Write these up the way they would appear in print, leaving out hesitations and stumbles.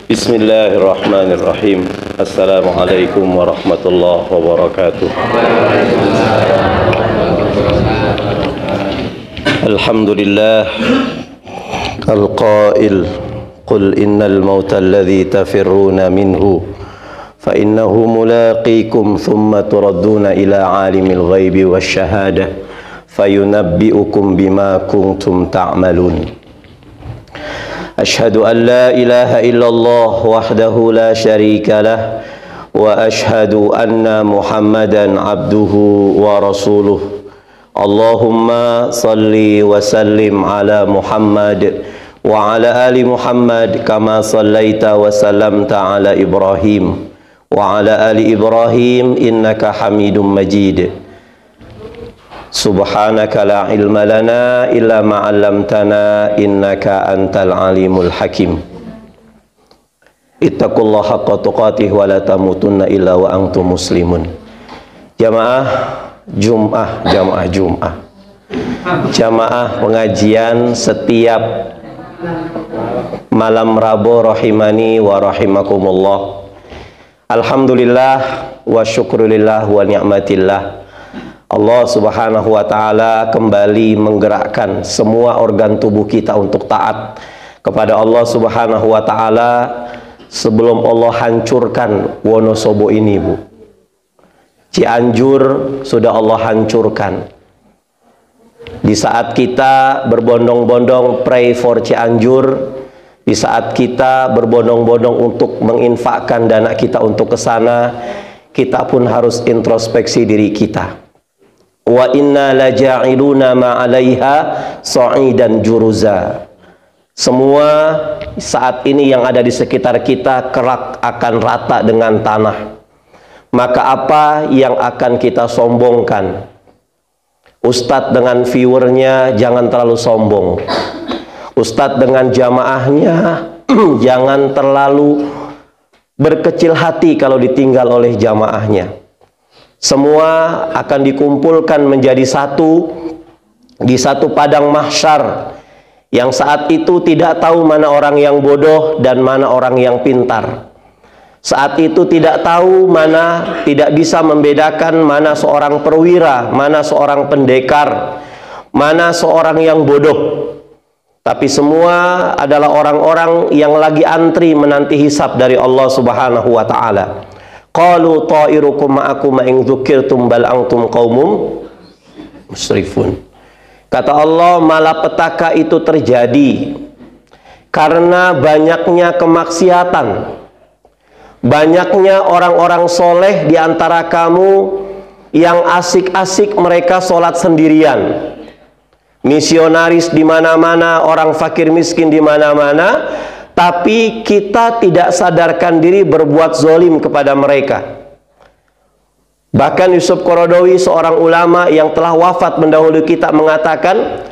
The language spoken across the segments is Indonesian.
Bismillahirrahmanirrahim. Assalamualaikum warahmatullahi wabarakatuh. Alhamdulillah al-qail qul innal mauta alladhi tafirruna minhu fa innahu mulaqikum thumma turadduna ila alimil ghaibi wasyahadah fayunabbi'ukum bima kuntum ta'malun. Ashhadu an la ilaha illallah wahdahu la syarika lah wa ashhadu anna Muhammadan abduhu wa rasuluh. Allahumma salli wa sallim ala Muhammad wa ala ali Muhammad kama sallaita wa sallamta ala Ibrahim wa ala ali Ibrahim innaka Hamidum Majid. Subhanaka la ilma lana illa ma 'allamtana innaka antal alimul hakim. Ittaqullaha haqqa tuqatih wa la tamutunna illa wa antum muslimun. Jamaah pengajian setiap malam Rabu rahimani wa rahimakumullah. Alhamdulillah wa syukrulillah wa ni'matillah. Allah subhanahu wa ta'ala kembali menggerakkan semua organ tubuh kita untuk taat kepada Allah subhanahu wa ta'ala sebelum Allah hancurkan Wonosobo ini, Bu. Cianjur sudah Allah hancurkan. Di saat kita berbondong-bondong pray for Cianjur, di saat kita berbondong-bondong untuk menginfakkan dana kita untuk ke sana, kita pun harus introspeksi diri kita. Wa inna laja'iluna ma'alaiha sa'idan juruza. Semua saat ini yang ada di sekitar kita kelak akan rata dengan tanah. Maka apa yang akan kita sombongkan? Ustadz dengan viewernya jangan terlalu sombong. Ustadz dengan jamaahnya jangan terlalu berkecil hati kalau ditinggal oleh jamaahnya. Semua akan dikumpulkan menjadi satu di satu padang mahsyar yang saat itu tidak tahu mana orang yang bodoh dan mana orang yang pintar. Saat itu tidak tahu mana, tidak bisa membedakan mana seorang perwira, mana seorang pendekar, mana seorang yang bodoh. Tapi semua adalah orang-orang yang lagi antri menanti hisab dari Allah Subhanahu wa ta'ala. Qalu ta'irukum ma'akum in dzukirtum bal antum qaumum musrifun. Kata Allah, malapetaka itu terjadi karena banyaknya kemaksiatan. Banyaknya orang-orang soleh di antara kamu yang asik-asik mereka sholat sendirian. Misionaris di mana-mana, orang fakir miskin di mana-mana. Tapi kita tidak sadarkan diri berbuat zolim kepada mereka. Bahkan Yusuf Qaradawi, seorang ulama yang telah wafat mendahului kita, mengatakan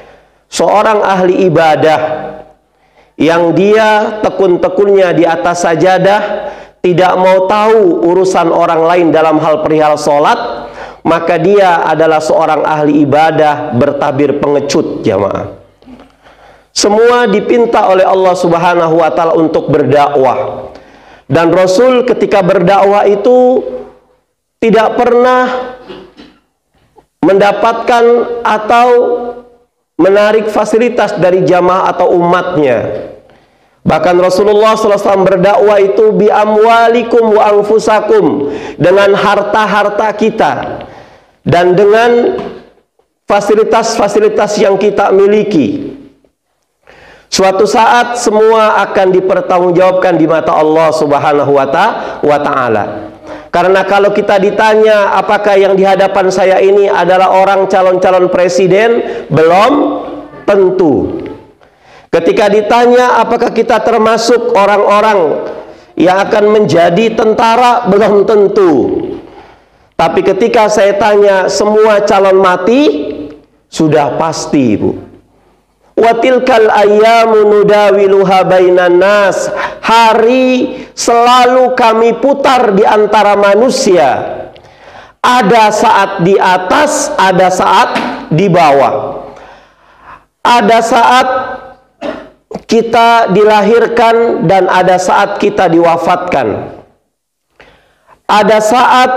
seorang ahli ibadah yang dia tekun-tekunnya di atas sajadah, tidak mau tahu urusan orang lain dalam hal perihal sholat, maka dia adalah seorang ahli ibadah bertabir pengecut, jamaah. Semua dipinta oleh Allah Subhanahu wa ta'ala untuk berdakwah. Dan Rasul ketika berdakwah itu tidak pernah mendapatkan atau menarik fasilitas dari jamaah atau umatnya. Bahkan Rasulullah SAW berdakwah itu bi amwalikum wa anfusakum, dengan harta-harta kita dan dengan fasilitas-fasilitas yang kita miliki. Suatu saat semua akan dipertanggungjawabkan di mata Allah Subhanahu wa ta'ala. Karena kalau kita ditanya apakah yang di hadapan saya ini adalah orang calon-calon presiden, belum, tentu. Ketika ditanya apakah kita termasuk orang-orang yang akan menjadi tentara, belum tentu. Tapi ketika saya tanya semua calon mati, sudah pasti, Bu. Wa tilkal ayyamu nudawiluha bainan nas. Hari selalu kami putar di antara manusia. Ada saat di atas, ada saat di bawah. Ada saat kita dilahirkan dan ada saat kita diwafatkan. Ada saat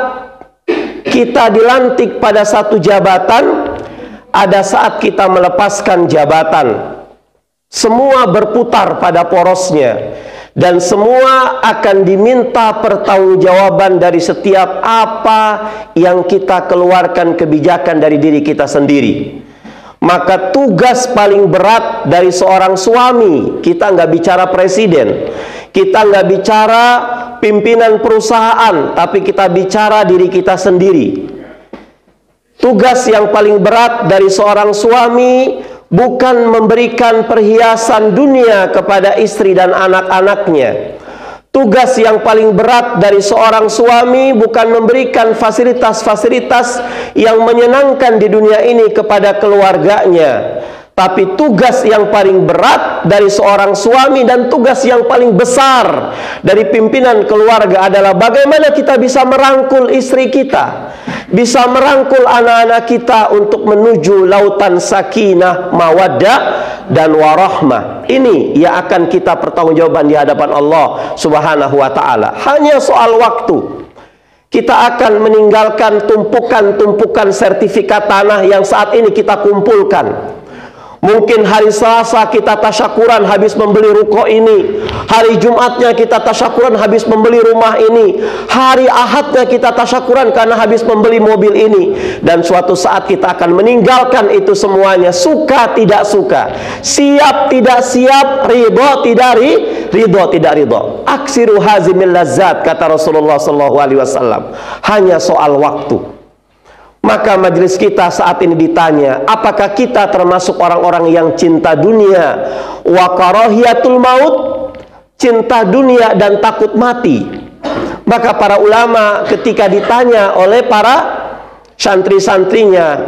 kita dilantik pada satu jabatan, ada saat kita melepaskan jabatan. Semua berputar pada porosnya dan semua akan diminta pertanggungjawaban dari setiap apa yang kita keluarkan kebijakan dari diri kita sendiri. Maka tugas paling berat dari seorang suami, kita nggak bicara presiden, kita nggak bicara pimpinan perusahaan, tapi kita bicara diri kita sendiri. Tugas yang paling berat dari seorang suami bukan memberikan perhiasan dunia kepada istri dan anak-anaknya. Tugas yang paling berat dari seorang suami bukan memberikan fasilitas-fasilitas yang menyenangkan di dunia ini kepada keluarganya. Tapi tugas yang paling berat dari seorang suami dan tugas yang paling besar dari pimpinan keluarga adalah bagaimana kita bisa merangkul istri kita, bisa merangkul anak-anak kita untuk menuju lautan sakinah, mawaddah, dan warahmah. Ini yang akan kita pertanggungjawaban di hadapan Allah Subhanahu wa ta'ala. Hanya soal waktu. Kita akan meninggalkan tumpukan-tumpukan sertifikat tanah yang saat ini kita kumpulkan. Mungkin hari Selasa kita tasyakuran habis membeli ruko ini, hari Jumatnya kita tasyakuran habis membeli rumah ini, hari Ahadnya kita tasyakuran karena habis membeli mobil ini. Dan suatu saat kita akan meninggalkan itu semuanya, suka tidak suka, siap tidak siap, ridho tidak ridho. Aksiru hazimil lazzat, kata Rasulullah SAW. Hanya soal waktu. Maka majelis kita saat ini ditanya, apakah kita termasuk orang-orang yang cinta dunia wa karahiyatul maut, cinta dunia dan takut mati? Maka para ulama ketika ditanya oleh para santri-santrinya,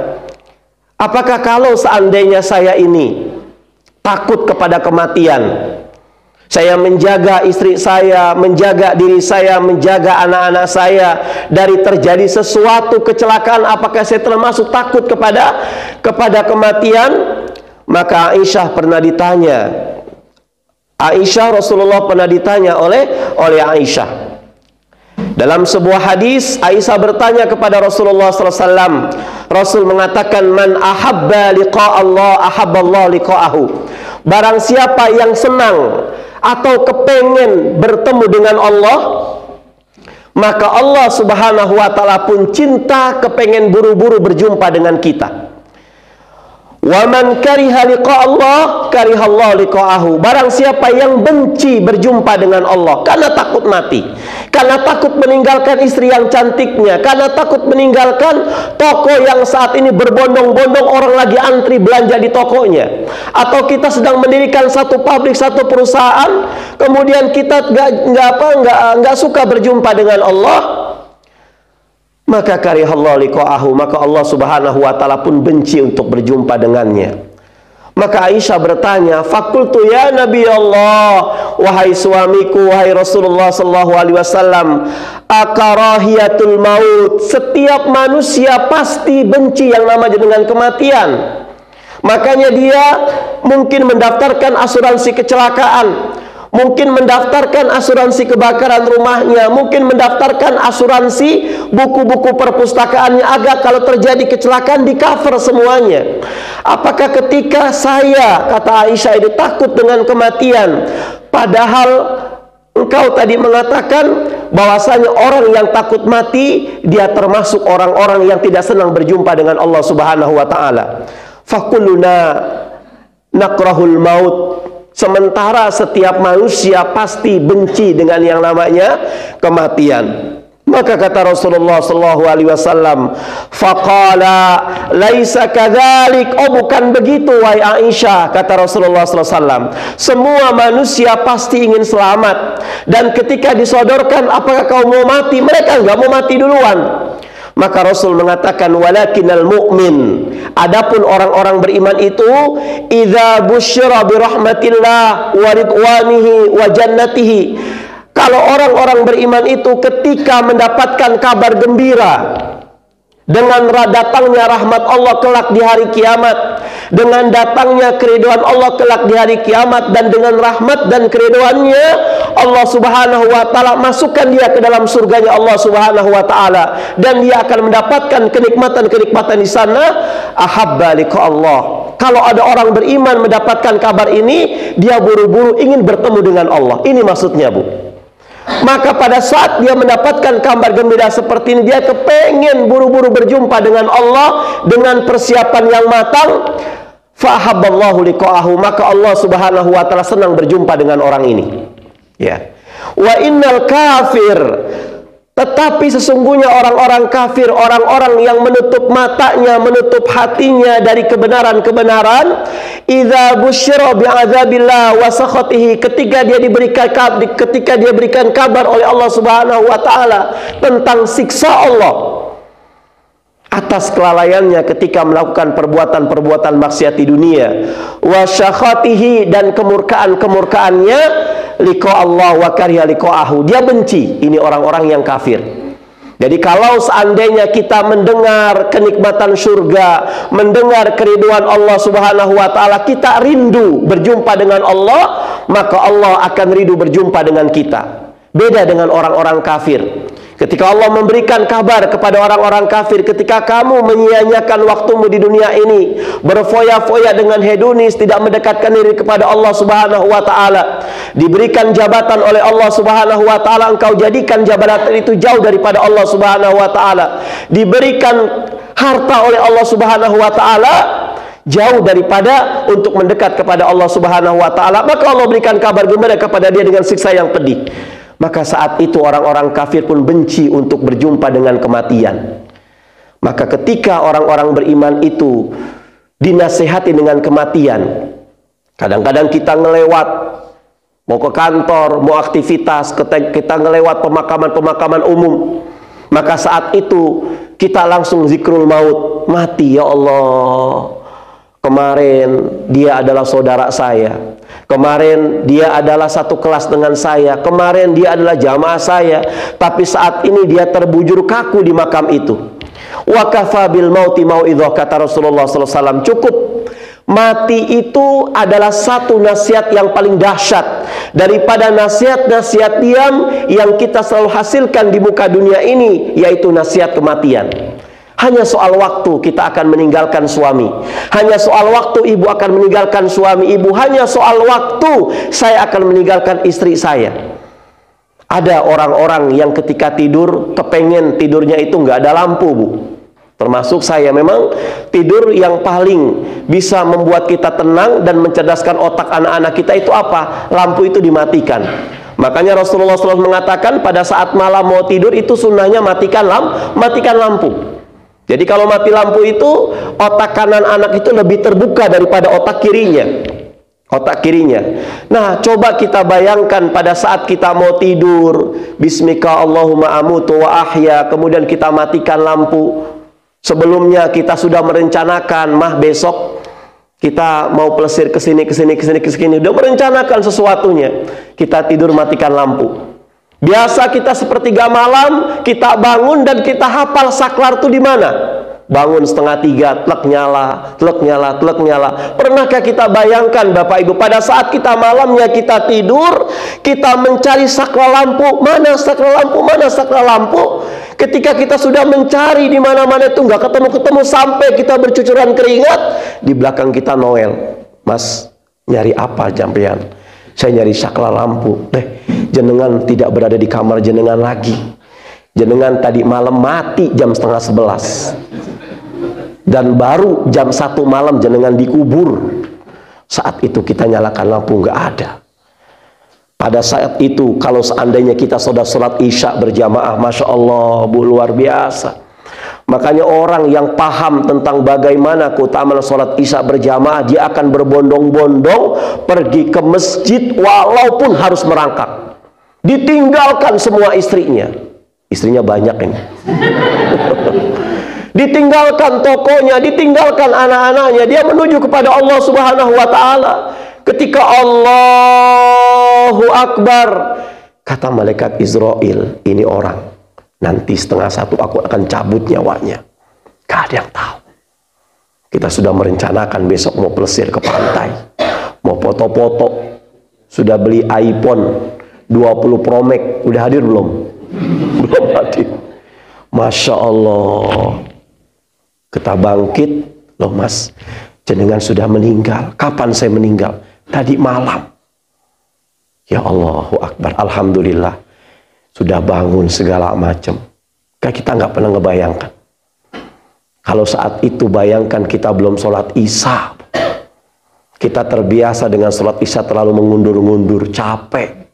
apakah kalau seandainya saya ini takut kepada kematian, saya menjaga istri saya, menjaga diri saya, menjaga anak-anak saya dari terjadi sesuatu kecelakaan, apakah saya termasuk takut kepada kematian? Maka Aisyah pernah ditanya. Rasulullah pernah ditanya oleh Aisyah. Dalam sebuah hadis, Aisyah bertanya kepada Rasulullah SAW. Rasul mengatakan, man ahabba liqa Allah, ahabba Allah liqa'ahu. Barang siapa yang senang atau kepengen bertemu dengan Allah, maka Allah Subhanahu wa ta'ala pun cinta, kepengen buru-buru berjumpa dengan kita. Wa man kariha liqa Allah, kariha Allah liqa'ahu. Barang siapa yang benci berjumpa dengan Allah karena takut mati, karena takut meninggalkan istri yang cantiknya, karena takut meninggalkan toko yang saat ini berbondong-bondong orang lagi antri belanja di tokonya, atau kita sedang mendirikan satu pabrik, satu perusahaan, kemudian kita nggak suka berjumpa dengan Allah, maka karihallahu liqa'ahu, maka Allah Subhanahu wa ta'ala pun benci untuk berjumpa dengannya. Maka Aisyah bertanya, fakultu ya Nabi Allah, wahai suamiku, wahai Rasulullah sallallahu alaihi wasallam, akarahiyatul maut, setiap manusia pasti benci yang namanya dengan kematian. Makanya dia mungkin mendaftarkan asuransi kecelakaan, mungkin mendaftarkan asuransi kebakaran rumahnya, mungkin mendaftarkan asuransi buku-buku perpustakaannya agar kalau terjadi kecelakaan di cover semuanya. Apakah ketika saya, kata Aisyah ini, takut dengan kematian, padahal engkau tadi mengatakan bahwasanya orang yang takut mati dia termasuk orang-orang yang tidak senang berjumpa dengan Allah Subhanahu wa ta'ala. Fakulluna nakrahul maut. Sementara setiap manusia pasti benci dengan yang namanya kematian. Maka kata Rasulullah sallallahu alaihi wasallam, faqala laisa kadzalik, oh bukan begitu wahai Aisyah, kata Rasulullah sallallahu alaihi wasallam, semua manusia pasti ingin selamat, dan ketika disodorkan apakah kau mau mati, mereka enggak mau mati duluan. Maka Rasul mengatakan, walakinal mu'min, adapun orang-orang beriman itu, idza busyira bi rahmatillah wa ridwanihi wa jannatihi, kalau orang-orang beriman itu ketika mendapatkan kabar gembira dengan datangnya rahmat Allah kelak di hari kiamat, dengan datangnya keriduan Allah kelak di hari kiamat, dan dengan rahmat dan keriduannya Allah subhanahu wa ta'ala masukkan dia ke dalam surganya Allah subhanahu wa ta'ala, dan dia akan mendapatkan kenikmatan-kenikmatan di sana, ahabba liqa Allah. Kalau ada orang beriman mendapatkan kabar ini, dia buru-buru ingin bertemu dengan Allah. Ini maksudnya, Bu. Maka pada saat dia mendapatkan kabar gembira seperti ini, dia kepengen buru-buru berjumpa dengan Allah dengan persiapan yang matang. Fahabballahu liqa'ahu, maka Allah subhanahu wa ta'ala senang berjumpa dengan orang ini. Ya. Wa innal kafir, tetapi sesungguhnya orang-orang kafir, orang-orang yang menutup matanya, menutup hatinya dari kebenaran-kebenaran, idza busyira bi'adzabillah wa sakhatihi, ketika dia diberikan kabar oleh Allah Subhanahu wa taala tentang siksa Allah atas kelalaiannya ketika melakukan perbuatan-perbuatan maksiat di dunia, wa syakhatihi, dan kemurkaannya, liqa Allah wa kariha liqa'ahu, dia benci. Ini orang-orang yang kafir. Jadi kalau seandainya kita mendengar kenikmatan surga, mendengar keriduan Allah subhanahu wa ta'ala, kita rindu berjumpa dengan Allah, maka Allah akan rindu berjumpa dengan kita. Beda dengan orang-orang kafir. Ketika Allah memberikan kabar kepada orang-orang kafir, ketika kamu menyia-nyiakan waktumu di dunia ini, berfoya-foya dengan hedonis, tidak mendekatkan diri kepada Allah subhanahu wa ta'ala, diberikan jabatan oleh Allah subhanahu wa ta'ala, engkau jadikan jabatan itu jauh daripada Allah subhanahu wa ta'ala, diberikan harta oleh Allah subhanahu wa ta'ala, jauh daripada untuk mendekat kepada Allah subhanahu wa ta'ala, maka Allah berikan kabar gembira kepada dia dengan siksa yang pedih. Maka saat itu orang-orang kafir pun benci untuk berjumpa dengan kematian. Maka ketika orang-orang beriman itu dinasehati dengan kematian, kadang-kadang kita ngelewat, mau ke kantor, mau aktivitas, kita ngelewat pemakaman-pemakaman umum, maka saat itu kita langsung zikrul maut, mati, ya Allah, kemarin dia adalah saudara saya, kemarin dia adalah satu kelas dengan saya, kemarin dia adalah jamaah saya, tapi saat ini dia terbujur kaku di makam itu. Wa kafa bil mauti mau'idhah, kata Rasulullah SAW, cukup mati itu adalah satu nasihat yang paling dahsyat daripada nasihat-nasihat diam yang kita selalu hasilkan di muka dunia ini, yaitu nasihat kematian. Hanya soal waktu kita akan meninggalkan suami. Hanya soal waktu ibu akan meninggalkan suami ibu. Hanya soal waktu saya akan meninggalkan istri saya. Ada orang-orang yang ketika tidur kepengen tidurnya itu nggak ada lampu, Bu. Termasuk saya. Memang tidur yang paling bisa membuat kita tenang dan mencerdaskan otak anak-anak kita itu apa? Lampu itu dimatikan. Makanya Rasulullah SAW mengatakan pada saat malam mau tidur itu sunnahnya matikan lampu. Jadi kalau mati lampu itu, otak kanan anak itu lebih terbuka daripada otak kirinya. Nah, coba kita bayangkan pada saat kita mau tidur, bismika Allahumma amutu wa ahya, kemudian kita matikan lampu. Sebelumnya kita sudah merencanakan, besok kita mau plesir ke sini, udah merencanakan sesuatunya. Kita tidur matikan lampu. Biasa kita sepertiga malam, kita bangun dan kita hafal saklar itu di mana? Bangun 2:30, tlek nyala. Pernahkah kita bayangkan Bapak Ibu, pada saat kita malamnya kita tidur, kita mencari saklar lampu, mana saklar lampu? Ketika kita sudah mencari di mana-mana itu nggak ketemu sampai kita bercucuran keringat, di belakang kita Noel. Mas, nyari apa jampean? Saya nyari saklar lampu. Jenengan tidak berada di kamar jenengan lagi. Jenengan tadi malam mati jam 10:30. Dan baru jam 1 malam jenengan dikubur. Saat itu kita nyalakan lampu, nggak ada. Pada saat itu kalau seandainya kita sudah sholat isya berjamaah, Masya Allah Bu, luar biasa. Makanya orang yang paham tentang bagaimana keutamaan sholat isya berjamaah, dia akan berbondong-bondong pergi ke masjid walaupun harus merangkak. Ditinggalkan semua istrinya. Istrinya banyak ini. Ditinggalkan tokonya, ditinggalkan anak-anaknya. Dia menuju kepada Allah Subhanahu wa Ta'ala. Ketika Allahu Akbar, kata malaikat Israel, ini orang nanti 12:30 aku akan cabut nyawanya. Gak ada yang tahu. Kita sudah merencanakan besok mau plesir ke pantai, mau foto-foto, sudah beli iPhone 20 Pro Max. Udah hadir belum? Belum hadir. Masya Allah. Kita bangkit, loh Mas, jenengan sudah meninggal. Kapan saya meninggal? Tadi malam. Ya Allahu Akbar, alhamdulillah. Sudah bangun segala macam. Kayak kita nggak pernah ngebayangkan. Kalau saat itu bayangkan kita belum sholat isya. Kita terbiasa dengan sholat isya terlalu mengundur-undur, capek.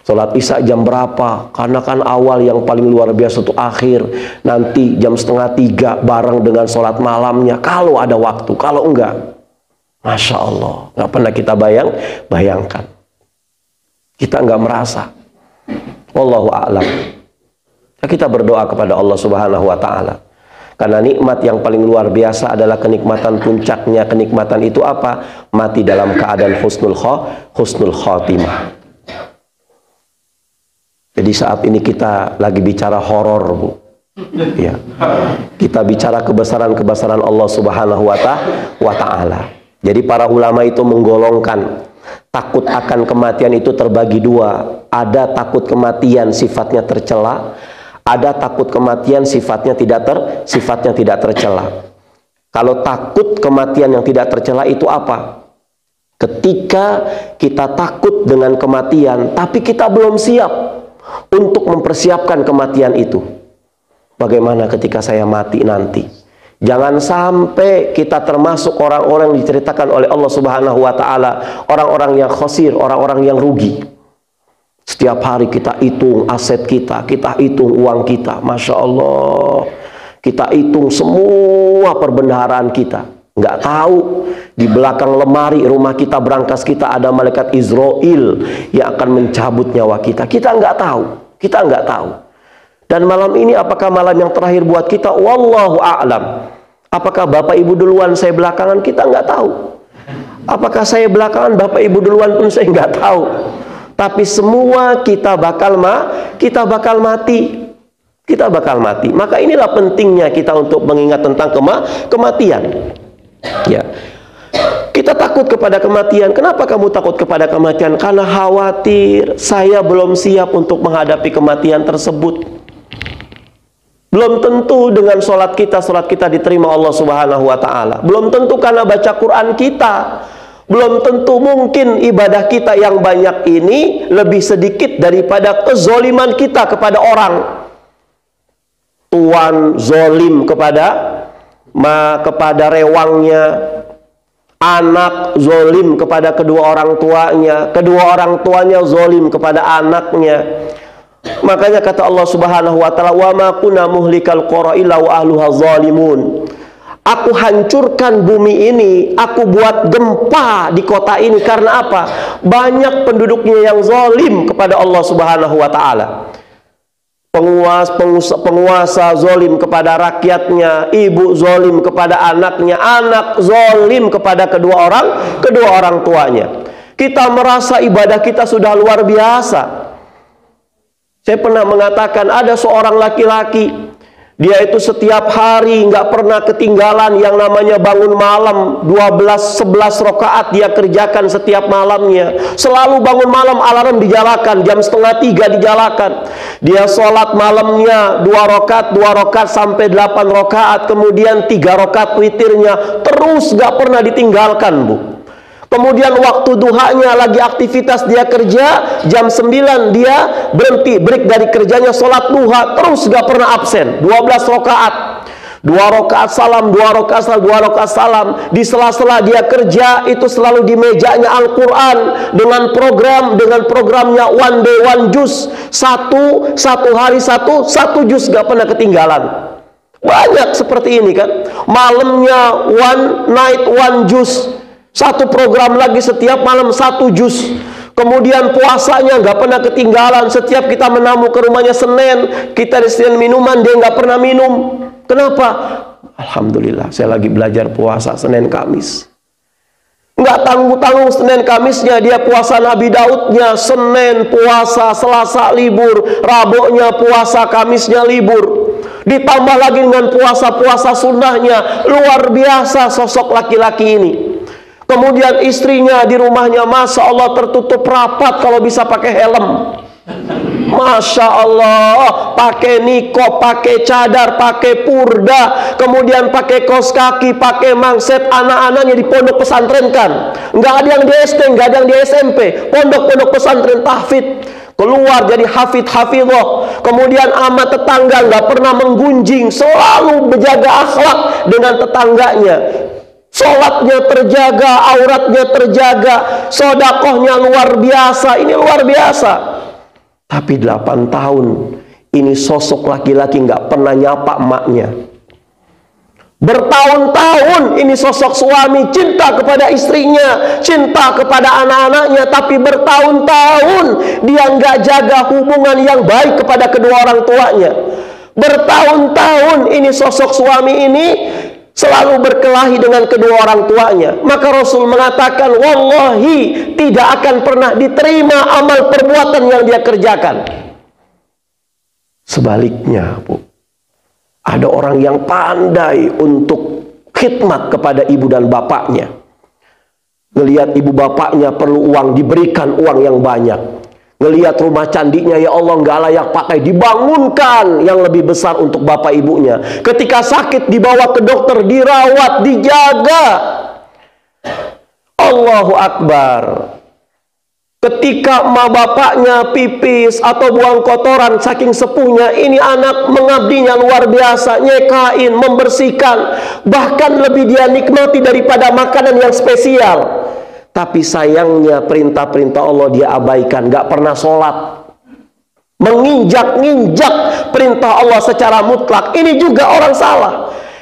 Sholat isya jam berapa? Karena kan awal yang paling luar biasa itu akhir. Nanti jam 2:30 bareng dengan sholat malamnya. Kalau ada waktu, kalau enggak, Masya Allah, nggak pernah kita bayangkan. Kita nggak merasa. Wallahu a'lam. Kita berdoa kepada Allah Subhanahu wa Ta'ala. Karena nikmat yang paling luar biasa adalah kenikmatan puncaknya. Kenikmatan itu apa? Mati dalam keadaan husnul khotimah. Jadi saat ini kita lagi bicara horor, Bu. Ya. Kita bicara kebesaran-kebesaran Allah Subhanahu wa Ta'ala. Jadi para ulama itu menggolongkan takut akan kematian itu terbagi dua. Ada takut kematian sifatnya tercela, ada takut kematian sifatnya tidak tercela. Kalau takut kematian yang tidak tercela itu apa? Ketika kita takut dengan kematian, tapi kita belum siap untuk mempersiapkan kematian itu. Bagaimana ketika saya mati nanti? Jangan sampai kita termasuk orang-orang yang diceritakan oleh Allah Subhanahu wa Ta'ala, orang-orang yang khosir, orang-orang yang rugi. Setiap hari kita hitung aset kita hitung uang kita. Masya Allah, kita hitung semua perbendaharaan kita. Nggak tahu di belakang lemari rumah kita, berangkas kita, ada malaikat Israel yang akan mencabut nyawa kita. Kita nggak tahu. Dan malam ini apakah malam yang terakhir buat kita? Wallahu a'lam. Apakah Bapak Ibu duluan, saya belakangan? Kita nggak tahu. Apakah saya belakangan, Bapak Ibu duluan pun saya nggak tahu. Tapi semua kita bakal mati. Kita bakal mati. Maka inilah pentingnya kita untuk mengingat tentang kematian. Ya. Kita takut kepada kematian. Kenapa kamu takut kepada kematian? Karena khawatir saya belum siap untuk menghadapi kematian tersebut. Belum tentu dengan sholat kita diterima Allah Subhanahu wa Ta'ala. Belum tentu karena baca Quran kita. Belum tentu mungkin ibadah kita yang banyak ini lebih sedikit daripada kezoliman kita kepada orang. Tuan zolim kepada rewangnya. Anak zolim kepada kedua orang tuanya. Kedua orang tuanya zolim kepada anaknya. Makanya kata Allah Subhanahu wa Ta'ala, wa ma kunna muhlikal qura illa wa ahluha zalimun. Aku hancurkan bumi ini, aku buat gempa di kota ini karena apa? Banyak penduduknya yang zalim kepada Allah Subhanahu wa Ta'ala. Penguasa zalim kepada rakyatnya, ibu zalim kepada anaknya, anak zalim kepada kedua orang tuanya. Kita merasa ibadah kita sudah luar biasa. Saya pernah mengatakan ada seorang laki-laki, dia itu setiap hari nggak pernah ketinggalan yang namanya bangun malam 12-11 rakaat dia kerjakan setiap malamnya. Selalu bangun malam, alarm dijalakan, jam 2:30 dijalakan. Dia sholat malamnya 2 rakaat sampai 8 rakaat, kemudian 3 rakaat witirnya, terus nggak pernah ditinggalkan, Bu. Kemudian waktu duhanya lagi aktivitas dia kerja, jam 9 dia break dari kerjanya, sholat duha, terus gak pernah absen, 12 rakaat. 2 rakaat salam, 2 rakaat salam, 2 rakaat salam. Di sela-sela dia kerja itu selalu di mejanya Al-Quran dengan programnya one day one juz, satu hari satu juz, gak pernah ketinggalan. Banyak seperti ini kan. Malamnya one night one juz, satu program lagi setiap malam 1 juz. Kemudian puasanya nggak pernah ketinggalan. Setiap kita menamu ke rumahnya Senin, kita disediakan minuman, dia nggak pernah minum. Kenapa? Alhamdulillah, saya lagi belajar puasa Senin Kamis. Nggak tanggung-tanggung Senin Kamisnya, dia puasa Nabi Daudnya. Senin puasa, Selasa libur, Rabunya puasa, Kamisnya libur. Ditambah lagi dengan puasa-puasa sunnahnya. Luar biasa sosok laki-laki ini. Kemudian istrinya di rumahnya, Masya Allah, tertutup rapat, kalau bisa pakai helm. Masya Allah, pakai niko, pakai cadar, pakai purda, kemudian pakai kaos kaki, pakai mangset. Anak-anaknya di pondok pesantren kan. Nggak ada yang di SD, nggak ada yang di SMP. Pondok-pondok pesantren tahfidz. Keluar jadi hafidh-hafidhoh. Kemudian ama tetangga, nggak pernah menggunjing, selalu menjaga akhlak dengan tetangganya. Sholatnya terjaga, auratnya terjaga, sodakohnya luar biasa. Ini luar biasa. Tapi 8 tahun ini sosok laki-laki nggak pernah nyapa emaknya. Bertahun-tahun ini sosok suami cinta kepada istrinya, cinta kepada anak-anaknya, tapi bertahun-tahun dia nggak jaga hubungan yang baik kepada kedua orang tuanya. Bertahun-tahun ini sosok suami ini selalu berkelahi dengan kedua orang tuanya. Maka Rasul mengatakan, wallahi tidak akan pernah diterima amal perbuatan yang dia kerjakan. Sebaliknya, Bu, ada orang yang pandai untuk khidmat kepada ibu dan bapaknya. Ngelihat ibu bapaknya perlu uang, diberikan uang yang banyak. Ngelihat rumah candinya, ya Allah, nggak layak pakai, dibangunkan yang lebih besar untuk bapak ibunya. Ketika sakit dibawa ke dokter, dirawat, dijaga. Allahu Akbar. Ketika emak bapaknya pipis atau buang kotoran, saking sepuhnya, ini anak mengabdinya luar biasa, nyekain, membersihkan, bahkan lebih dia nikmati daripada makanan yang spesial. Tapi sayangnya perintah-perintah Allah dia abaikan, gak pernah sholat, menginjak-injak perintah Allah secara mutlak. Ini juga orang salah.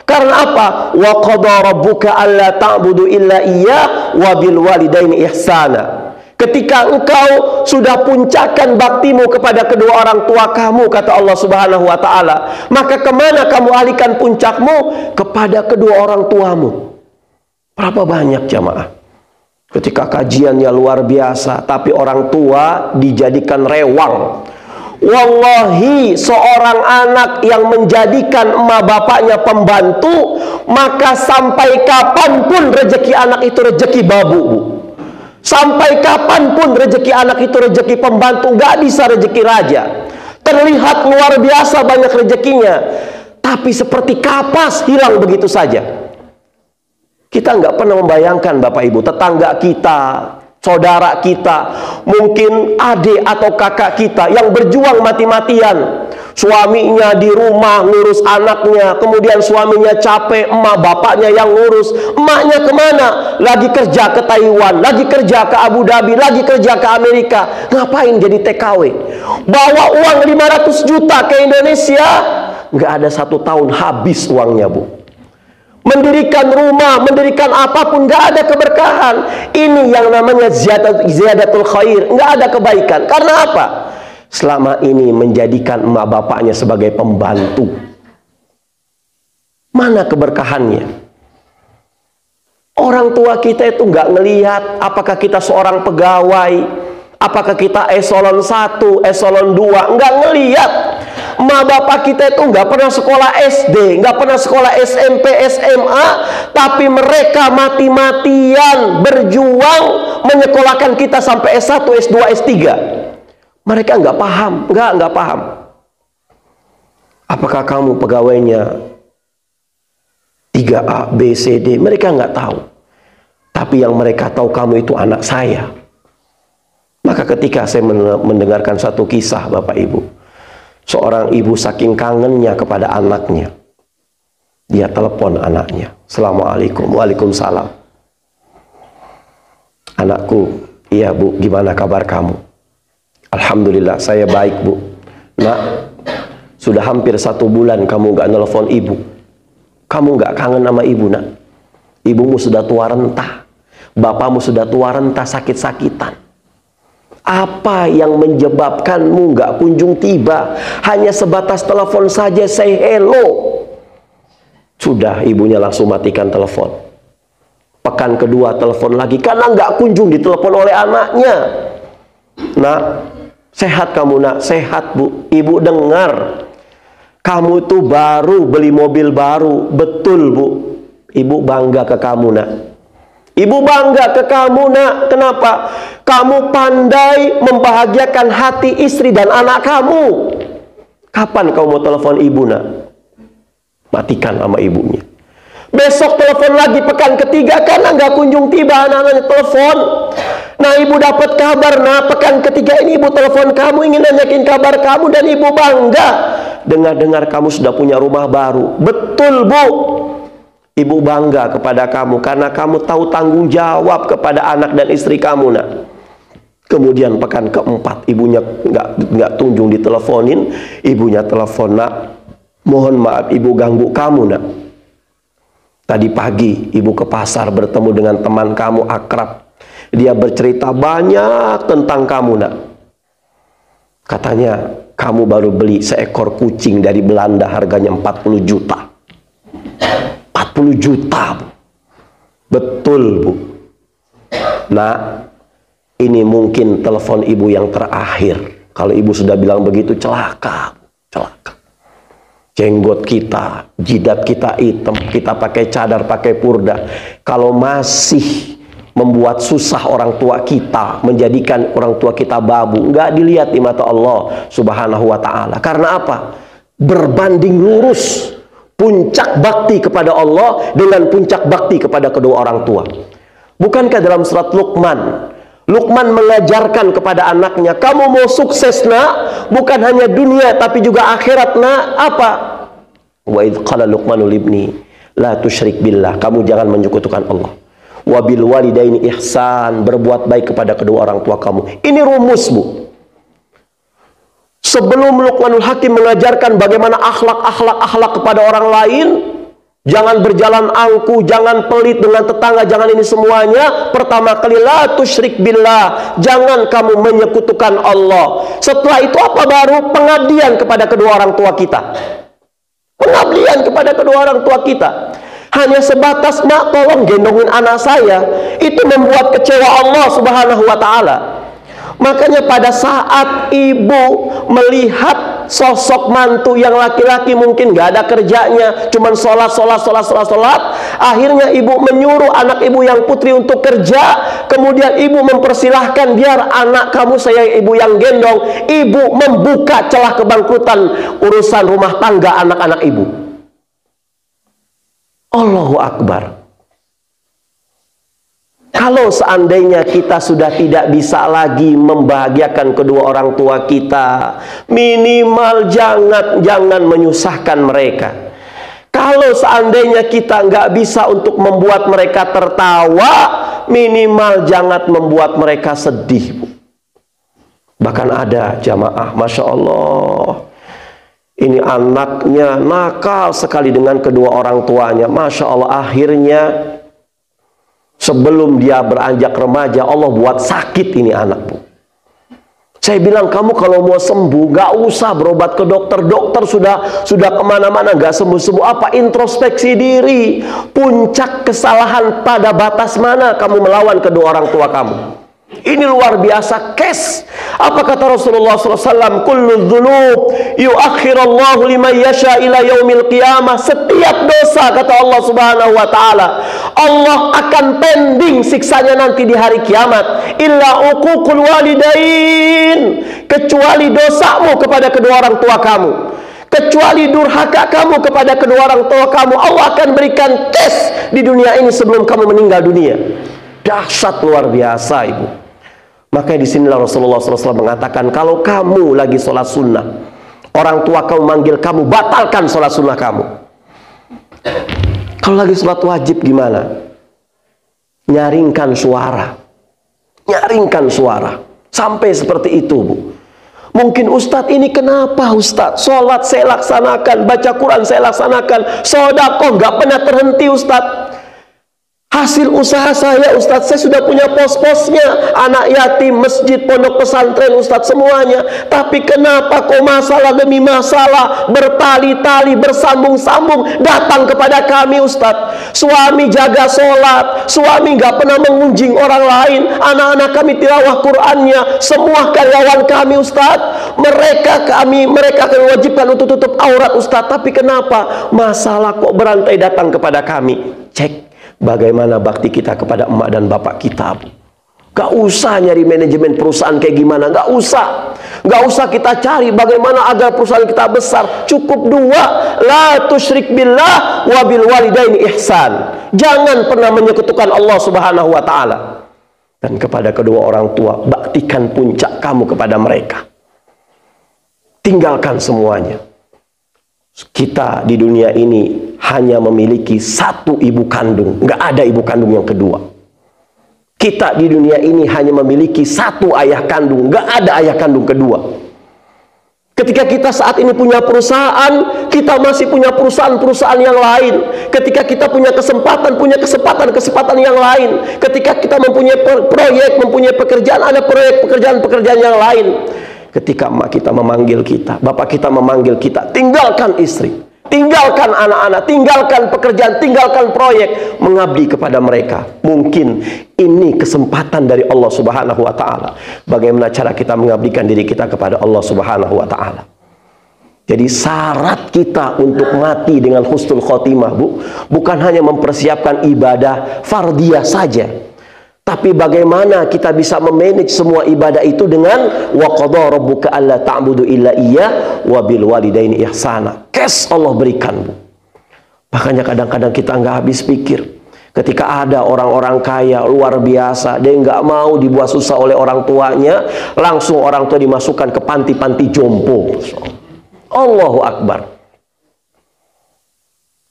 Karena apa? Wa qada rabbuka alla ta'budu illa iyyah wa bil walidaini ihsana. Ketika engkau sudah puncakkan baktimu kepada kedua orang tua kamu, kata Allah Subhanahu wa ta'ala, maka kemana kamu alihkan puncakmu? Kepada kedua orang tuamu. Berapa banyak jamaah? Ketika kajiannya luar biasa, tapi orang tua dijadikan rewang. Wallahi, seorang anak yang menjadikan emak bapaknya pembantu, maka sampai kapanpun rezeki anak itu rezeki babu, Bu. Sampai kapanpun rezeki anak itu rezeki pembantu, nggak bisa rezeki raja. Terlihat luar biasa banyak rezekinya, tapi seperti kapas hilang begitu saja. Kita nggak pernah membayangkan, Bapak Ibu, tetangga kita, saudara kita, mungkin adik atau kakak kita yang berjuang mati-matian. Suaminya di rumah ngurus anaknya, kemudian suaminya capek, emak bapaknya yang ngurus. Emaknya kemana? Lagi kerja ke Taiwan, lagi kerja ke Abu Dhabi, lagi kerja ke Amerika. Ngapain jadi TKW? Bawa uang 500 juta ke Indonesia, nggak ada 1 tahun habis uangnya, Bu. Mendirikan rumah, mendirikan apapun, nggak ada keberkahan. Ini yang namanya ziyadatul khair, nggak ada kebaikan. Karena apa? Selama ini menjadikan emak bapaknya sebagai pembantu. Mana keberkahannya? Orang tua kita itu nggak ngelihat apakah kita seorang pegawai, apakah kita eselon 1, eselon 2, nggak ngelihat. Emak bapak kita itu nggak pernah sekolah SD, nggak pernah sekolah SMP, SMA, tapi mereka mati-matian berjuang menyekolahkan kita sampai S1, S2, S3. Mereka nggak paham, nggak paham. Apakah kamu pegawainya 3A, B, C, D? Mereka nggak tahu. Tapi yang mereka tahu, kamu itu anak saya. Maka ketika saya mendengarkan satu kisah, Bapak Ibu, seorang ibu saking kangennya kepada anaknya, Dia telepon anaknya. Assalamualaikum. Waalaikumsalam. Anakku, iya Bu, gimana kabar kamu? Alhamdulillah, saya baik Bu. Nak, sudah hampir 1 bulan kamu gak nelpon ibu. Kamu gak kangen sama ibu, nak? Ibumu sudah tua renta. Bapamu sudah tua renta, sakit-sakitan. Apa yang menyebabkanmu gak kunjung tiba? Hanya sebatas telepon saja, say hello. Sudah, ibunya langsung matikan telepon. Pekan kedua telepon lagi, karena nggak kunjung ditelepon oleh anaknya. Nak, sehat kamu nak? Sehat Bu. Ibu dengar, kamu tuh baru beli mobil baru. Betul Bu. Ibu bangga ke kamu nak. Ibu bangga ke kamu nak. Kenapa? Kamu pandai membahagiakan hati istri dan anak kamu. Kapan kamu mau telepon ibu nak? Matikan sama ibunya. Besok telepon lagi pekan ketiga, karena nggak kunjung tiba anak-anaknya telepon. Nah, ibu dapat kabar, nah pekan ketiga ini ibu telepon kamu, ingin nanyakin kabar kamu, dan ibu bangga. Dengar-dengar kamu sudah punya rumah baru. Betul Bu. Ibu bangga kepada kamu karena kamu tahu tanggung jawab kepada anak dan istri kamu nak. Kemudian pekan keempat ibunya nggak kunjung diteleponin. Ibunya telepon, nak, mohon maaf ibu ganggu kamu nak. Tadi pagi ibu ke pasar bertemu dengan teman kamu akrab. Dia bercerita banyak tentang kamu nak. Katanya kamu baru beli seekor kucing dari Belanda, harganya 40 juta. 40 juta Bu. Betul Bu. Nah, ini mungkin telepon ibu yang terakhir. Kalau ibu sudah bilang begitu, celaka. Celaka. Jenggot kita, jidat kita hitam, kita pakai cadar, pakai purda. Kalau masih membuat susah orang tua kita, menjadikan orang tua kita babu, nggak dilihat di mata Allah Subhanahu wa Ta'ala. Karena apa? Berbanding lurus puncak bakti kepada Allah dengan puncak bakti kepada kedua orang tua. Bukankah dalam surat Luqman, Luqman mengajarkan kepada anaknya, kamu mau sukses nak, bukan hanya dunia tapi juga akhirat nak. Apa? Wa idh qala Luqmanu libni la tusyrik billah, kamu jangan menyekutukan Allah. Wa bil walidaini ihsan, berbuat baik kepada kedua orang tua kamu. Ini rumus Bu. Sebelum Luqmanul Hakim mengajarkan bagaimana akhlak kepada orang lain, jangan berjalan angkuh, jangan pelit dengan tetangga, jangan ini semuanya. Pertama kali, la tusyrik billah, jangan kamu menyekutukan Allah. Setelah itu apa baru? Pengabdian kepada kedua orang tua kita. Pengabdian kepada kedua orang tua kita. Hanya sebatas, nak tolong gendongin anak saya, itu membuat kecewa Allah Subhanahu wa Ta'ala. Makanya pada saat ibu melihat sosok mantu yang laki-laki mungkin gak ada kerjanya, cuman sholat, akhirnya ibu menyuruh anak ibu yang putri untuk kerja. Kemudian ibu mempersilahkan, biar anak kamu saya ibu yang gendong. Ibu membuka celah kebangkrutan urusan rumah tangga anak-anak ibu. Allahu Akbar. Kalau seandainya kita sudah tidak bisa lagi membahagiakan kedua orang tua kita, minimal jangan menyusahkan mereka. Kalau seandainya kita nggak bisa untuk membuat mereka tertawa, minimal jangan membuat mereka sedih. Bahkan ada jamaah, Masya Allah, ini anaknya nakal sekali dengan kedua orang tuanya. Masya Allah, akhirnya sebelum dia beranjak remaja, Allah buat sakit ini anak Bu. Saya bilang, kamu kalau mau sembuh gak usah berobat ke dokter. Dokter sudah kemana-mana gak sembuh-sembuh. Apa? Introspeksi diri. Puncak kesalahan pada batas mana kamu melawan kedua orang tua kamu? Ini luar biasa kes. Apa kata Rasulullah SAW? Kullu dzunub yuakhirallahu liman yasha ila yaumil qiyamah. Setiap dosa, kata Allah Subhanahu wa Ta'ala, Allah akan pending siksanya nanti di hari kiamat. Illa uququl walidain, kecuali dosamu kepada kedua orang tua kamu, kecuali durhaka kamu kepada kedua orang tua kamu. Allah akan berikan tes di dunia ini sebelum kamu meninggal dunia. Dahsyat luar biasa Ibu. Makanya disinilah Rasulullah SAW mengatakan, kalau kamu lagi sholat sunnah, orang tua kamu manggil kamu, batalkan sholat sunnah kamu. Kalau lagi sholat wajib gimana? Nyaringkan suara. Nyaringkan suara. Sampai seperti itu, Bu. Mungkin Ustadz, ini kenapa Ustadz? Sholat saya laksanakan, baca Quran saya laksanakan, sedekah nggak pernah terhenti Ustadz. Hasil usaha saya Ustadz, saya sudah punya pos-posnya, anak yatim, masjid, pondok pesantren Ustadz, semuanya. Tapi kenapa kok masalah demi masalah, bertali-tali, bersambung-sambung datang kepada kami Ustadz? Suami jaga sholat, suami nggak pernah mengunjing orang lain, anak-anak kami tilawah Qur'annya, semua karyawan kami Ustadz, mereka kami wajibkan untuk tutup aurat Ustadz. Tapi kenapa masalah kok berantai datang kepada kami? Cek bagaimana bakti kita kepada emak dan bapak kita, Bu. Gak usah nyari manajemen perusahaan kayak gimana, gak usah. Gak usah kita cari bagaimana agar perusahaan kita besar. Cukup dua, la tusyrik billah wa bil walidaini ihsan. Jangan pernah menyekutukan Allah Subhanahu wa taala. Dan kepada kedua orang tua, baktikan puncak kamu kepada mereka. Tinggalkan semuanya. Kita di dunia ini hanya memiliki satu ibu kandung, nggak ada ibu kandung yang kedua. Kita di dunia ini hanya memiliki satu ayah kandung, nggak ada ayah kandung kedua. Ketika kita saat ini punya perusahaan, kita masih punya perusahaan-perusahaan yang lain. Ketika kita punya kesempatan yang lain. Ketika kita mempunyai proyek, mempunyai pekerjaan, ada pekerjaan-pekerjaan yang lain. Ketika emak kita memanggil kita, bapak kita memanggil kita, tinggalkan istri, tinggalkan anak-anak, tinggalkan pekerjaan, tinggalkan proyek, mengabdi kepada mereka. Mungkin ini kesempatan dari Allah Subhanahu wa taala. Bagaimana cara kita mengabdikan diri kita kepada Allah Subhanahu wa taala? Jadi syarat kita untuk mati dengan husnul khotimah, Bu, bukan hanya mempersiapkan ibadah fardhiyah saja. Tapi bagaimana kita bisa memanage semua ibadah itu dengan wa qadha rabbuka alla ta'budu illa iyyah wa bil walidaini ihsana. Kes Allah berikan, Bu. Makanya kadang-kadang kita nggak habis pikir. Ketika ada orang-orang kaya luar biasa, dia nggak mau dibuat susah oleh orang tuanya, langsung orang tua dimasukkan ke panti-panti jompo. Allahu Akbar.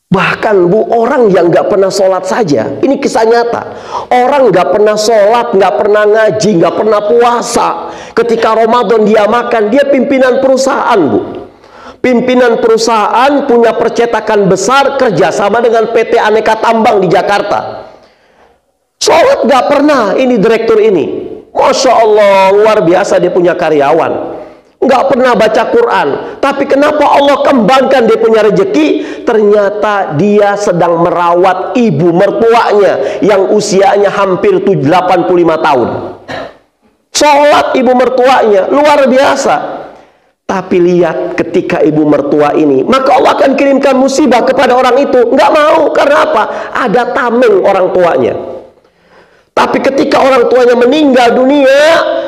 Bahkan, Bu, orang yang nggak pernah sholat saja, ini kisah nyata. Orang nggak pernah sholat, nggak pernah ngaji, nggak pernah puasa. Ketika Ramadan dia makan, dia pimpinan perusahaan, Bu. Pimpinan perusahaan, punya percetakan besar, kerjasama dengan PT Aneka Tambang di Jakarta. Sholat nggak pernah, ini direktur ini. Masya Allah, luar biasa dia punya karyawan. Nggak pernah baca Quran. Tapi kenapa Allah kembangkan dia punya rezeki? Ternyata dia sedang merawat ibu mertuanya yang usianya hampir 85 tahun. Sholat ibu mertuanya luar biasa. Tapi lihat ketika ibu mertua ini, maka Allah akan kirimkan musibah kepada orang itu. Nggak mau, karena apa? Ada tameng orang tuanya. Tapi ketika orang tuanya meninggal dunia,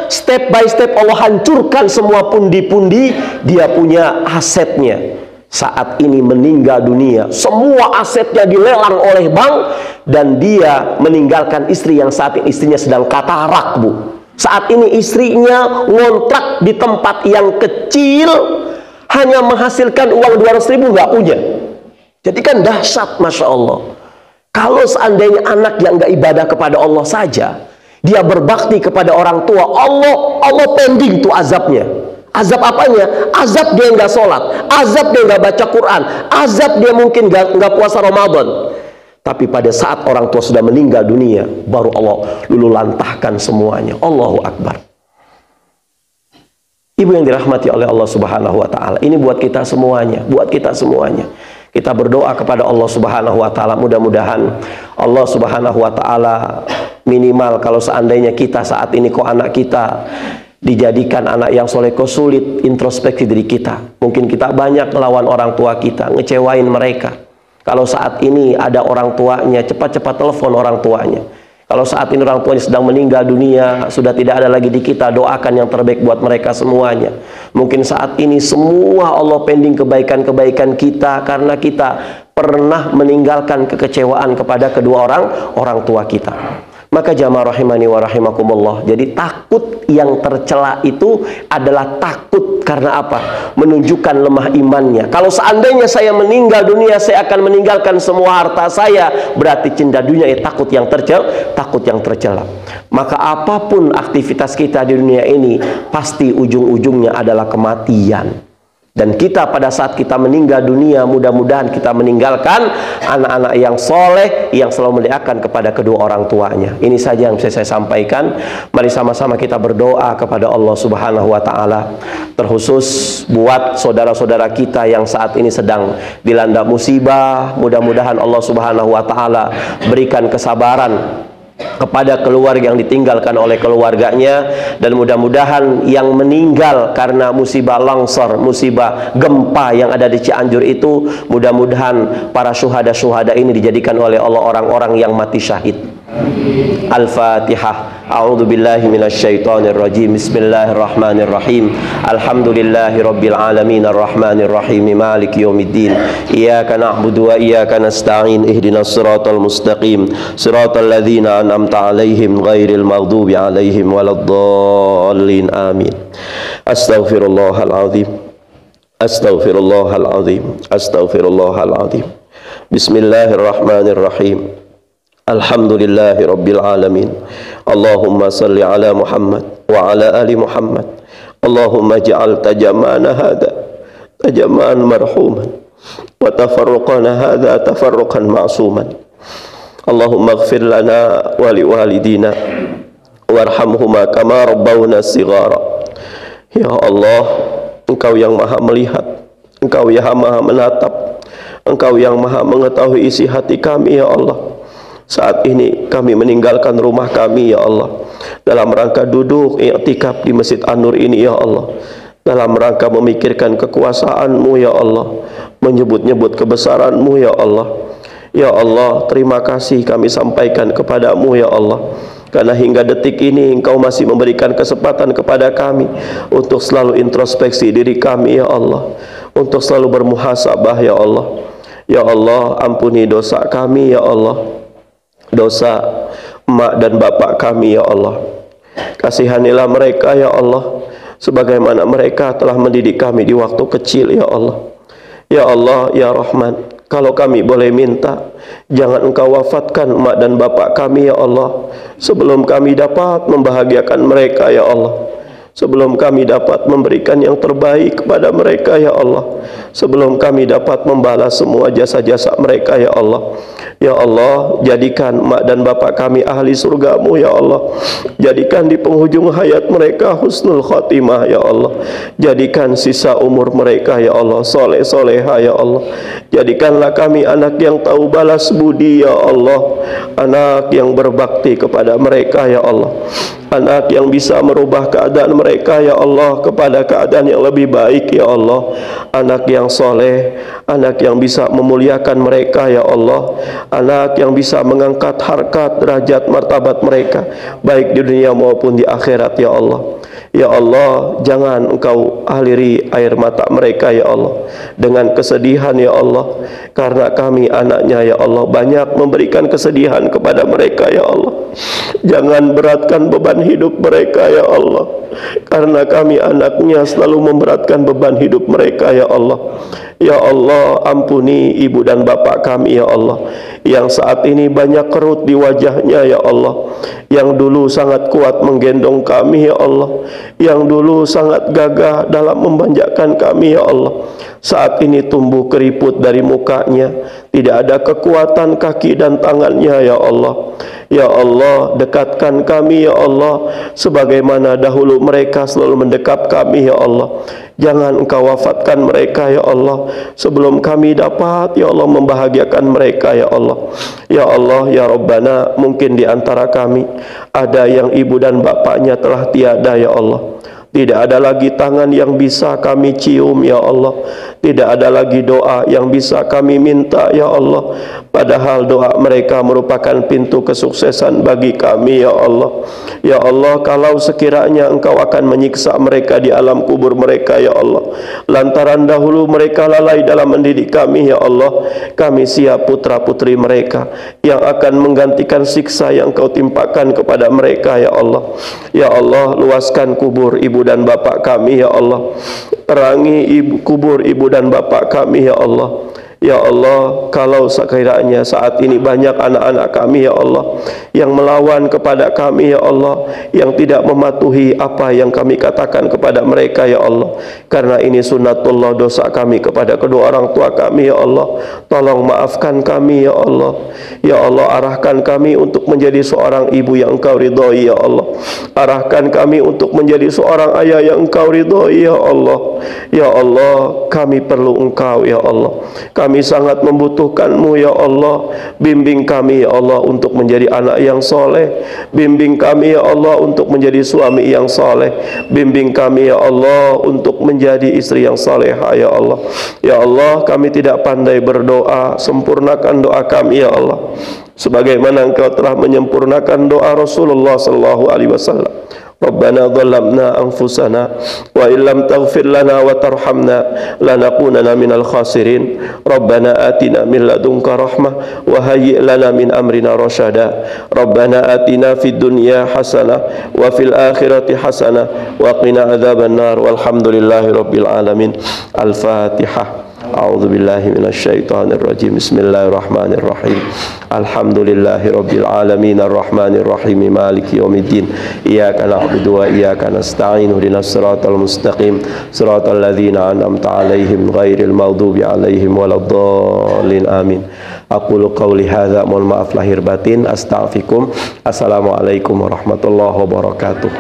step by step Allah hancurkan semua pundi-pundi dia punya asetnya. Saat ini meninggal dunia, semua asetnya dilelang oleh bank, dan dia meninggalkan istri yang saat ini istrinya sedang katarak, Bu. Saat ini istrinya ngontrak di tempat yang kecil, hanya menghasilkan uang 200.000, nggak punya. Jadi kan dahsyat, Masya Allah. Kalau seandainya anak yang nggak ibadah kepada Allah saja, dia berbakti kepada orang tua, Allah pending tuh azabnya. Azab apanya? Azab dia nggak sholat, azab dia nggak baca Quran, azab dia mungkin nggak puasa Ramadan. Tapi pada saat orang tua sudah meninggal dunia, baru Allah lulu lantahkan semuanya. Allahu Akbar. Ibu yang dirahmati oleh Allah Subhanahu wa taala, ini buat kita semuanya, buat kita semuanya. Kita berdoa kepada Allah Subhanahu wa taala, mudah-mudahan Allah Subhanahu wa taala minimal kalau seandainya kita saat ini kok anak kita dijadikan anak yang soleh, kok sulit introspeksi diri kita. Mungkin kita banyak melawan orang tua kita, ngecewain mereka. Kalau saat ini ada orang tuanya, cepat-cepat telepon orang tuanya. Kalau saat ini orang tuanya sedang meninggal dunia, sudah tidak ada lagi di kita, doakan yang terbaik buat mereka semuanya. Mungkin saat ini semua Allah pending kebaikan-kebaikan kita karena kita pernah meninggalkan kekecewaan kepada kedua orang tua kita. Maka jamaah rahimani wa rahimakumullah, jadi takut yang tercela itu adalah takut karena apa? Menunjukkan lemah imannya. Kalau seandainya saya meninggal dunia, saya akan meninggalkan semua harta saya, berarti cinta dunia takut yang tercela. Maka apapun aktivitas kita di dunia ini, pasti ujung-ujungnya adalah kematian. Dan kita pada saat kita meninggal dunia, mudah-mudahan kita meninggalkan anak-anak yang soleh, yang selalu memuliakan kepada kedua orang tuanya. Ini saja yang bisa saya sampaikan. Mari sama-sama kita berdoa kepada Allah Subhanahu wa Ta'ala, terkhusus buat saudara-saudara kita yang saat ini sedang dilanda musibah. Mudah-mudahan Allah Subhanahu wa Ta'ala berikan kesabaran kepada keluarga yang ditinggalkan oleh keluarganya, dan mudah-mudahan yang meninggal karena musibah longsor, musibah gempa yang ada di Cianjur itu, mudah-mudahan para syuhada-syuhada ini dijadikan oleh Allah orang-orang yang mati syahid. Al-Fatihah. A'udzu billahi minasyaitonir rajim. Bismillahirrahmanirrahim. Alhamdulillahi rabbil alamin arrahmanir rahim maliki yaumiddin. Iyyaka na'budu wa iyyaka nasta'in. Ihdinas siratal mustaqim. Siratal ladzina an'amta 'alaihim ghairil maghdubi 'alaihim waladdallin. Amin. Astaghfirullahal azim. Astaghfirullahal azim. Astaghfirullahal azim. Bismillahirrahmanirrahim. Alhamdulillahi rabbil alamin. Allahumma salli ala Muhammad wa ala ali Muhammad. Allahumma ja'al tajamana hadha tajaman marhuman wa tafarruqana hadha tafarruqan ma'suman. Allahumma ighfir lana wa liwalidina warhamhuma kama rabbawna shighara. Ya Allah, Engkau yang maha melihat, Engkau yang maha menatap, Engkau yang maha mengetahui isi hati kami. Ya Allah, saat ini kami meninggalkan rumah kami, ya Allah, dalam rangka duduk i'tikaf di Masjid An-Nur ini, ya Allah, dalam rangka memikirkan kekuasaan-Mu, ya Allah, menyebut-nyebut kebesaran-Mu, ya Allah. Ya Allah, terima kasih kami sampaikan kepadamu, ya Allah, karena hingga detik ini Engkau masih memberikan kesempatan kepada kami untuk selalu introspeksi diri kami, ya Allah, untuk selalu bermuhasabah, ya Allah. Ya Allah, ampuni dosa kami, ya Allah, dosa emak dan bapak kami, ya Allah. Kasihanilah mereka, ya Allah, sebagaimana mereka telah mendidik kami di waktu kecil, ya Allah. Ya Allah, ya Rahman, kalau kami boleh minta, jangan Engkau wafatkan emak dan bapak kami, ya Allah, sebelum kami dapat membahagiakan mereka, ya Allah, sebelum kami dapat memberikan yang terbaik kepada mereka, ya Allah, sebelum kami dapat membalas semua jasa-jasa mereka, ya Allah. Ya Allah, jadikan emak dan bapak kami ahli surga-Mu, ya Allah. Jadikan di penghujung hayat mereka husnul khatimah, ya Allah. Jadikan sisa umur mereka, ya Allah, soleh-soleha, ya Allah. Jadikanlah kami anak yang tahu balas budi, ya Allah, anak yang berbakti kepada mereka, ya Allah, anak yang bisa merubah keadaan mereka, ya Allah, kepada keadaan yang lebih baik, ya Allah. Anak yang soleh, anak yang bisa memuliakan mereka, ya Allah, anak yang bisa mengangkat harkat, derajat, martabat mereka, baik di dunia maupun di akhirat, ya Allah. Ya Allah, jangan Engkau aliri air mata mereka, ya Allah, dengan kesedihan, ya Allah, karena kami anaknya, ya Allah, banyak memberikan kesedihan kepada mereka, ya Allah. Jangan beratkan beban hidup mereka, ya Allah, karena kami anaknya selalu memberatkan beban hidup mereka, ya Allah. Ya Allah, ampuni ibu dan bapak kami, ya Allah, yang saat ini banyak kerut di wajahnya, ya Allah, yang dulu sangat kuat menggendong kami, ya Allah, yang dulu sangat gagah dalam memanjakan kami, ya Allah, saat ini tumbuh keriput dari mukanya, tidak ada kekuatan kaki dan tangannya, ya Allah. Ya Allah, dekatkan kami, ya Allah, sebagaimana dahulu mereka selalu mendekap kami, ya Allah. Jangan Engkau wafatkan mereka, ya Allah, sebelum kami dapat, ya Allah, membahagiakan mereka, ya Allah. Ya Allah, ya Rabbana, mungkin di antara kami ada yang ibu dan bapaknya telah tiada, ya Allah. Tidak ada lagi tangan yang bisa kami cium ya Allah. Tidak ada lagi doa yang bisa kami minta ya Allah. Padahal doa mereka merupakan pintu kesuksesan bagi kami ya Allah. Ya Allah, kalau sekiranya Engkau akan menyiksa mereka di alam kubur mereka ya Allah, lantaran dahulu mereka lalai dalam mendidik kami ya Allah, kami siap putra putri mereka yang akan menggantikan siksa yang Kau timpakan kepada mereka ya Allah. Ya Allah, luaskan kubur ibu dan bapak kami ya Allah. Terangi kubur ibu dan bapak kami ya Allah. Ya Allah, kalau sekiranya saat ini banyak anak-anak kami ya Allah yang melawan kepada kami ya Allah, yang tidak mematuhi apa yang kami katakan kepada mereka ya Allah, karena ini sunnatullah dosa kami kepada kedua orang tua kami ya Allah, tolong maafkan kami ya Allah. Ya Allah, arahkan kami untuk menjadi seorang ibu yang Engkau ridhoi ya Allah. Arahkan kami untuk menjadi seorang ayah yang Engkau ridhoi ya Allah. Ya Allah, kami perlu Engkau ya Allah. Kami sangat membutuhkan-Mu ya Allah. Bimbing kami ya Allah untuk menjadi anak yang soleh. Bimbing kami ya Allah untuk menjadi suami yang soleh. Bimbing kami ya Allah untuk menjadi istri yang salehah ya Allah. Ya Allah, kami tidak pandai berdoa, sempurnakan doa kami ya Allah, sebagaimana Engkau telah menyempurnakan doa Rasulullah sallallahu alaihi wasallam. Rabbana dhalamna anfusana wa illam taghfir lana wa tarhamna lanakunanna minal khasirin. Rabbana atina min ladunka rahmah wa hayyi' lana min amrina rasyada. Rabbana atina fid dunya hasanah wa fil akhirati hasanah wa qina adzabannar. Walhamdulillahi rabbil alamin. Al-Fatihah. A'udzu billahi minasyaitonir rajim. Bismillahirrahmanirrahim. Alhamdulillahi rabbil alamin arrahmanir rahim maliki yaumiddin. Iyyaka na'budu wa iyyaka nasta'in. Ihdinas siratal mustaqim. Siratal ladzina an'amta 'alaihim ghairil maghdubi 'alaihim waladdallin. Amin. Aqulu qauli hadza, mohon maaf lahir batin, astaghfirukum. Assalamualaikum warahmatullahi wabarakatuh.